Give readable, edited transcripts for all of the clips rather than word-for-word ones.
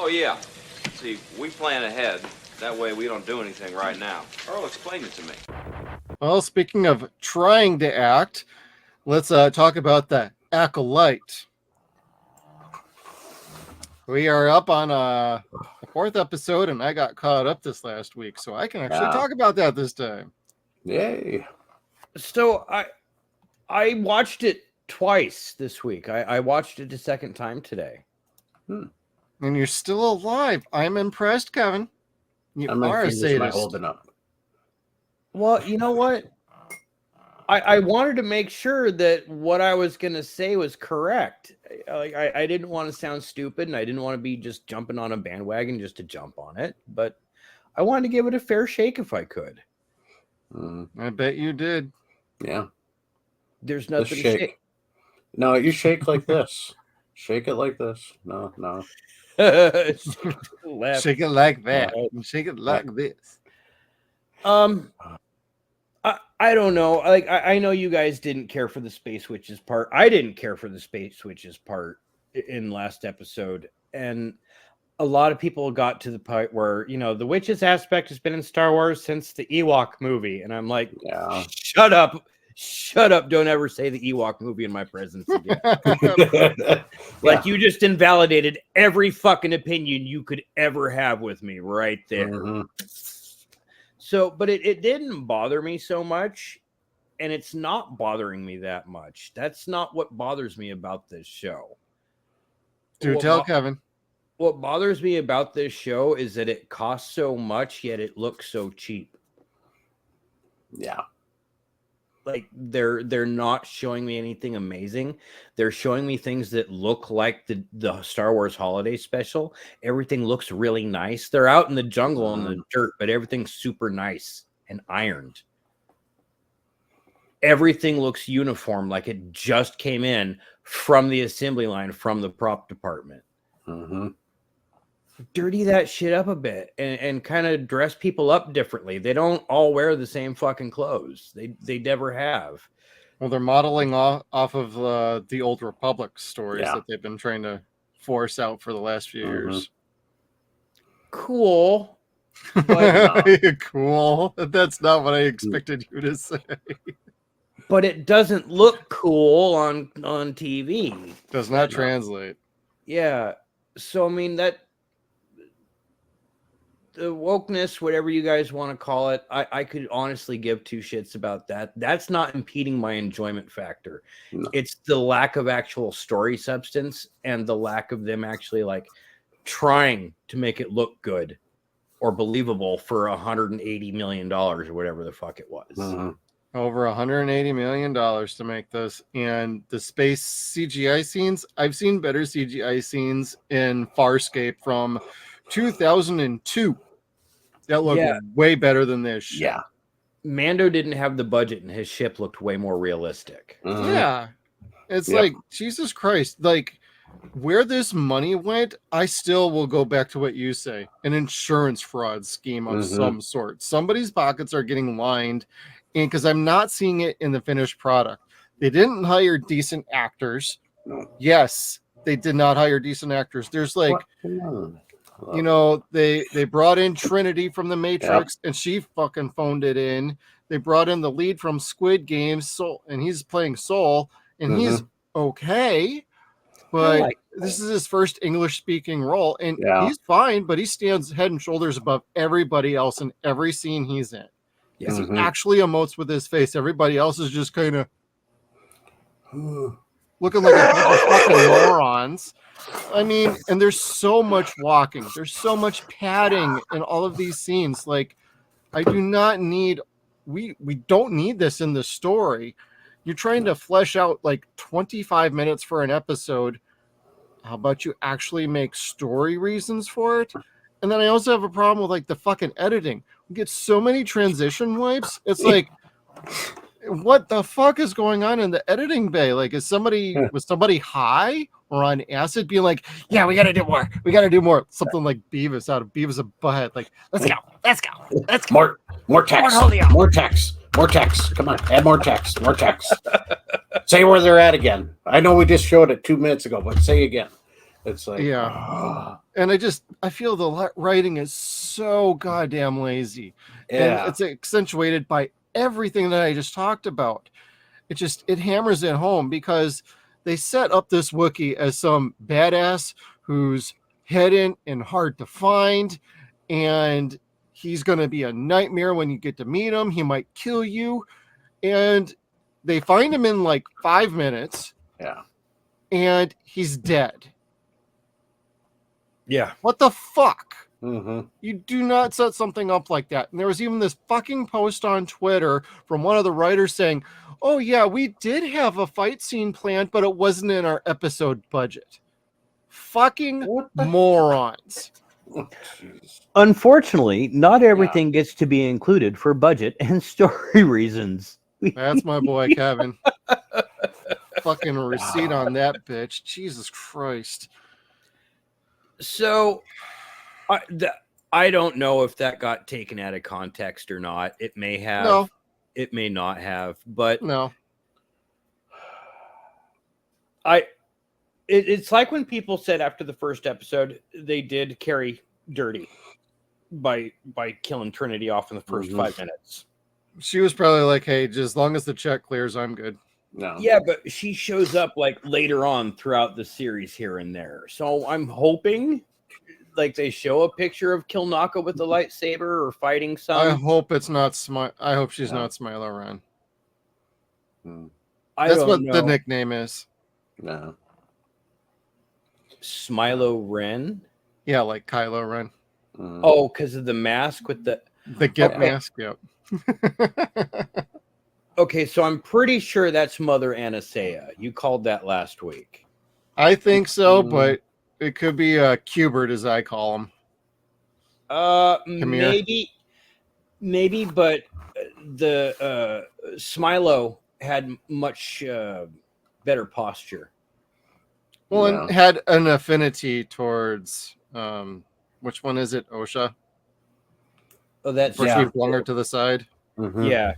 Oh, yeah. See, we plan ahead. That way we don't do anything right now. Earl explained it to me. Well, speaking of trying to act, let's talk about the Acolyte. We are up on the fourth episode, and I got caught up this last week, so I can actually talk about that this time. Yay. So I watched it twice this week. I watched it a second time today. And you're still alive. I'm impressed, Kevin. You are a sadist. Holding up. Well, you know what? I wanted to make sure that what I was going to say was correct. I didn't want to sound stupid, and I didn't want to be just jumping on a bandwagon just to jump on it. But I wanted to give it a fair shake if I could. I bet you did. Yeah. There's nothing to shake. No, you shake like this. Shake it like this. No. Shake it like that. Shake it like this. I don't know. Like I know you guys didn't care for the Space Witches part. I didn't care for the Space Witches part in last episode, and a lot of people got to the point where the witches aspect has been in Star Wars since the Ewok movie, and I'm like, shut up. Don't ever say the Ewok movie in my presence again. You just invalidated every fucking opinion you could ever have with me right there. Mm-hmm. So, but it didn't bother me so much, and it's not bothering me that much. That's not what bothers me about this show. Tell Kevin. What bothers me about this show is that it costs so much, yet it looks so cheap. Yeah. Like they're not showing me anything amazing. They're showing me things that look like the Star Wars holiday special. Everything looks really nice. They're out in the jungle in the dirt, but everything's super nice and ironed. Everything looks uniform, like it just came in from the assembly line from the prop department. Mm-hmm. Dirty that shit up a bit and kind of dress people up differently. They don't all wear the same fucking clothes. They never have. Well, they're modeling off of the Old Republic stories that they've been trying to force out for the last few years. Cool. But, cool. That's not what I expected you to say. But it doesn't look cool on TV. Does not translate. Yeah. So, I mean, the wokeness, whatever you guys want to call it, I could honestly give two shits about that. That's not impeding my enjoyment factor. No. It's the lack of actual story substance and the lack of them actually trying to make it look good or believable for $180 million or whatever the fuck it was. Mm-hmm. Over $180 million to make this. And the space CGI scenes, I've seen better CGI scenes in Farscape from 2002. That looked way better than this. Yeah. Mando didn't have the budget and his ship looked way more realistic. Mm-hmm. Yeah. It's like, Jesus Christ. Like, where this money went, I still will go back to what you say. An insurance fraud scheme of some sort. Somebody's pockets are getting lined, and because I'm not seeing it in the finished product. They didn't hire decent actors. No. Yes, they did not hire decent actors. There's they brought in Trinity from the Matrix, and she fucking phoned it in. They brought in the lead from Squid Games, Soul, and he's playing Soul, and he's okay, but this is his first English-speaking role, and he's fine, but he stands head and shoulders above everybody else in every scene he's in. Yes, he actually emotes with his face. Everybody else is just kind of looking like a bunch of fucking morons. I mean, and there's so much walking. There's so much padding in all of these scenes. Like, I do not need, we don't need this in the story. You're trying to flesh out 25 minutes for an episode. How about you actually make story reasons for it? And then I also have a problem with the fucking editing. We get so many transition wipes. It's like, what the fuck is going on in the editing bay? Was somebody high or on acid being like, yeah, we got to do more. We got to do more. Something like Beavis out of Beavis and Butthead. Let's go. More text. More text. Come on. Add more text. More text. Say where they're at again. I know we just showed it 2 minutes ago, but say again. It's like, Yeah. And I feel the writing is so goddamn lazy. yeah. And it's accentuated by everything that I just talked about. It hammers it home because they set up this Wookiee as some badass who's hidden and hard to find, and he's going to be a nightmare when you get to meet him. He might kill you, and they find him in like 5 minutes. Yeah. And he's dead. Yeah. What the fuck? Mm-hmm. You do not set something up like that. And there was even this fucking post on Twitter from one of the writers saying, oh yeah, we did have a fight scene planned, but it wasn't in our episode budget. Fucking What the morons. Oh, jeez. Unfortunately, not everything gets to be included for budget and story reasons. That's my boy, Kevin. Fucking receipt on that bitch. Jesus Christ. So, I don't know if that got taken out of context or not. It may have. No. It may not have. But No. It's like when people said after the first episode they did Carrie dirty by killing Trinity off in the 1st 5 minutes. She was probably like, hey, just as long as the check clears, I'm good. No. Yeah, but she shows up like later on throughout the series here and there. So I'm hoping like they show a picture of Kilnaka with the lightsaber or fighting some. I hope it's not I hope she's not Smilo Ren. That's what the nickname is. No. Smilo Ren? Yeah, like Kylo Ren. Oh, because of the mask with the Get mask, yep. Okay, so I'm pretty sure that's Mother Anasea. You called that last week. I think so, but it could be Cubert, as I call him. Maybe, but the Smilo had much better posture. Well, and had an affinity towards which one is it? Osha? Oh, that's Where she flung her to the side. Mm-hmm. Yeah.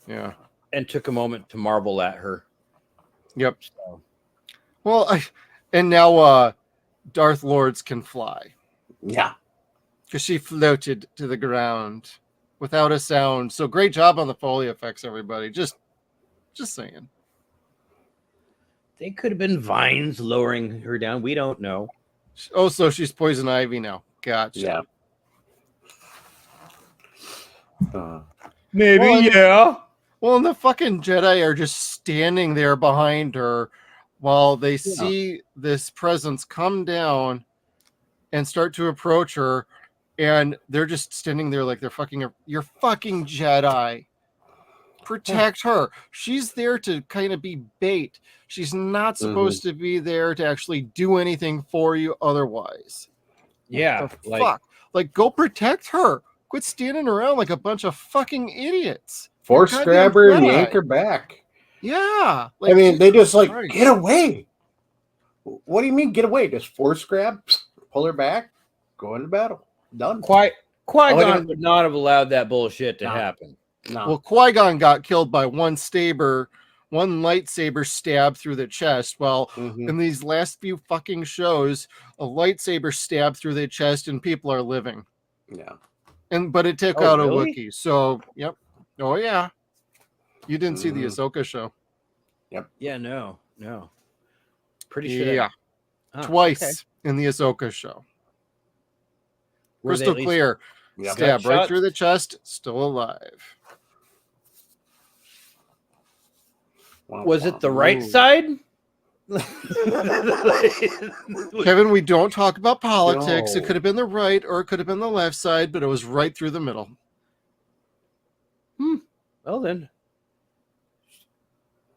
Yeah. And took a moment to marvel at her. Yep. So. Well, and now Darth Lords can fly. Yeah. Because she floated to the ground without a sound. So great job on the Foley effects, everybody. Just saying. They could have been vines lowering her down. We don't know. Oh, so she's poison ivy now. Gotcha. Yeah. Maybe, yeah. Well, and the fucking Jedi are just standing there behind her while they see this presence come down and start to approach her, and they're just standing there like you're fucking Jedi. Protect her. She's there to kind of be bait. She's not supposed to be there to actually do anything for you otherwise. Yeah. Fuck. Like, go protect her. Quit standing around like a bunch of fucking idiots. Force grab her and yank her back. Yeah. Like, I mean, they just get away. What do you mean get away? Just force grab, pull her back, go into battle. Done. Qui-Gon would not have allowed that bullshit to happen. No. Well, Qui-Gon got killed by one lightsaber stab through the chest. Well, in these last few fucking shows, a lightsaber stabbed through the chest and people are living. Yeah. But it took out a Wookiee. So, yep. Oh, yeah. You didn't see the Ahsoka show. Yep. Yeah, no. Pretty sure. Yeah. Twice in the Ahsoka show. Crystal clear. Yep. Stab right through the chest, still alive. Was it the right side? Kevin, we don't talk about politics. No. It could have been the right or it could have been the left side, but it was right through the middle. Well, then.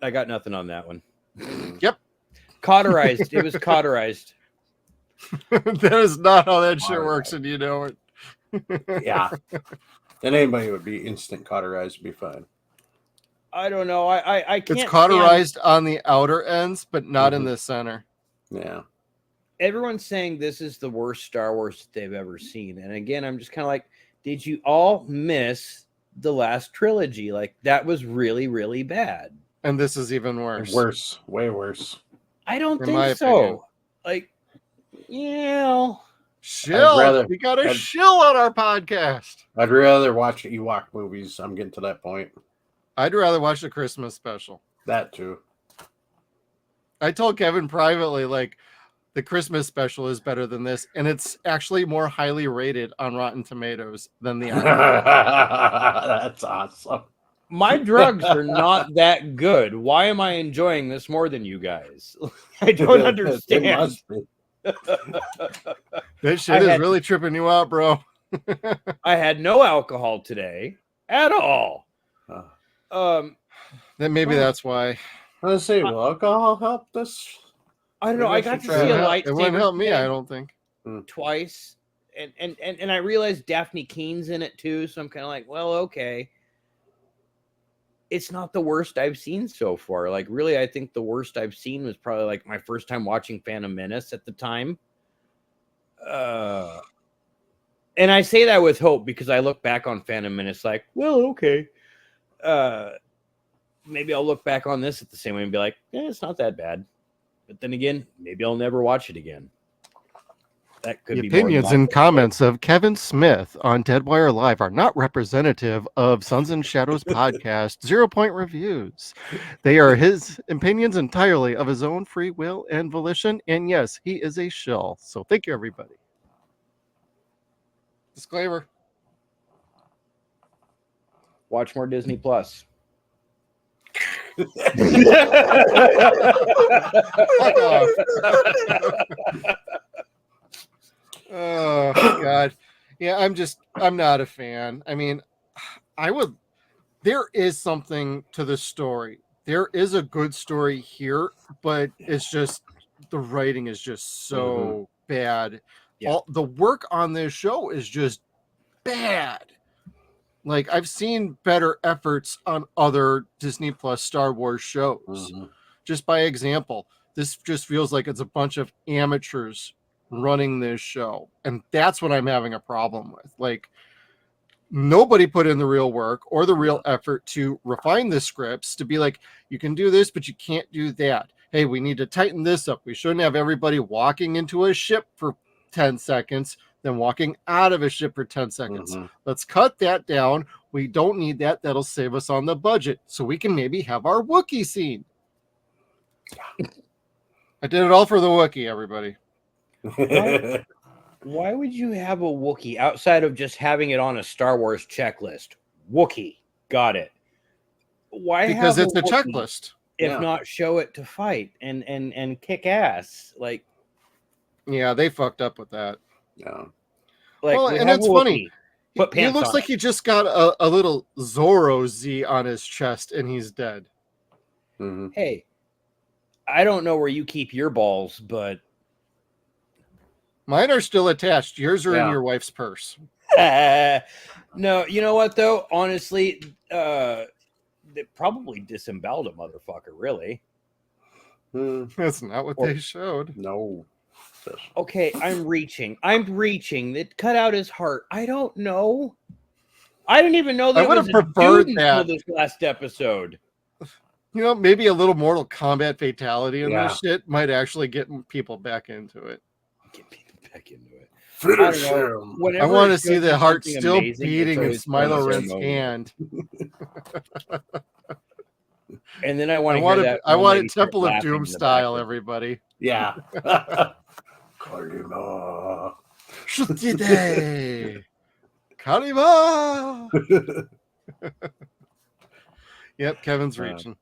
I got nothing on that one. Yep. Cauterized. It was cauterized. That is not how that shit works, and you know it. Yeah. Then anybody would be instant cauterized would be fine. I don't know. I can't. It's cauterized on the outer ends, but not in the center. Yeah. Everyone's saying this is the worst Star Wars that they've ever seen. And again, I'm just kind of like, did you all miss the last trilogy? Like, that was really, really bad. And this is even worse. Worse. Way worse. I don't think so. Like, Yeah. Shill. We got a shill on our podcast. I'd rather watch Ewok movies. I'm getting to that point. I'd rather watch the Christmas special. That too. I told Kevin privately, like, the Christmas special is better than this, and it's actually more highly rated on Rotten Tomatoes than the That's awesome. My drugs are not that good. Why am I enjoying this more than you guys? I don't understand. It must be. This shit is really tripping you out, bro. I had no alcohol today at all. Then maybe that's why. I was saying, will alcohol help this? I don't know. I got to see a lightsaber. It wouldn't help me, I don't think. Twice, and I realized Daphne Keene's in it too. So I'm kind of like, well, okay. It's not the worst I've seen so far. Like, really, I think the worst I've seen was probably like my first time watching Phantom Menace at the time. And I say that with hope because I look back on Phantom Menace like, well, okay. Maybe I'll look back on this at the same way and be like, it's not that bad. But then again, maybe I'll never watch it again. That could be opinions and comments of Kevin Smith on Deadwire Live are not representative of Sons and Shadows podcast 0 Point Reviews. They are his opinions entirely of his own free will and volition. And yes, he is a shill. So thank you, everybody. Disclaimer. Watch more Disney Plus. Fuck off. Oh God. Yeah, I'm not a fan. I mean, there is something to the story. There is a good story here, but it's just the writing is just so bad. Yeah. The work on this show is just bad. Like, I've seen better efforts on other Disney Plus Star Wars shows. Just by example, this just feels like it's a bunch of amateurs running this show. And that's what I'm having a problem with. Like, nobody put in the real work or the real effort to refine the scripts to be like, you can do this, but you can't do that. Hey, we need to tighten this up. We shouldn't have everybody walking into a ship for 10 seconds, then walking out of a ship for 10 seconds. Let's cut that down. We don't need that. That'll save us on the budget. So we can maybe have our Wookiee scene. I did it all for the Wookiee, everybody. Why would you have a Wookiee outside of just having it on a Star Wars checklist? Wookiee. Got it. Why? Because it's a checklist. If not show it to fight and kick ass. Like, yeah, they fucked up with that. Yeah. Like, well, and it's funny. He looks like it. he just got a little Zorro Z on his chest and he's dead. Hey, I don't know where you keep your balls, but mine are still attached. Yours are in your wife's purse. No, you know what though? Honestly, they probably disemboweled a motherfucker, really. That's not what they showed. No. Okay, I'm reaching. It cut out his heart. I don't know. I didn't even know that I would have preferred that this last episode. You know, maybe a little Mortal Kombat fatality in this shit might actually get people back into it. Get people back into it. Finish him. I want to see the heart still beating in Smilo Ren's hand. And then I want it Temple of Doom style, everybody. Yeah. Kalima. Shutide. Kalima. Yep, Kevin's reaching.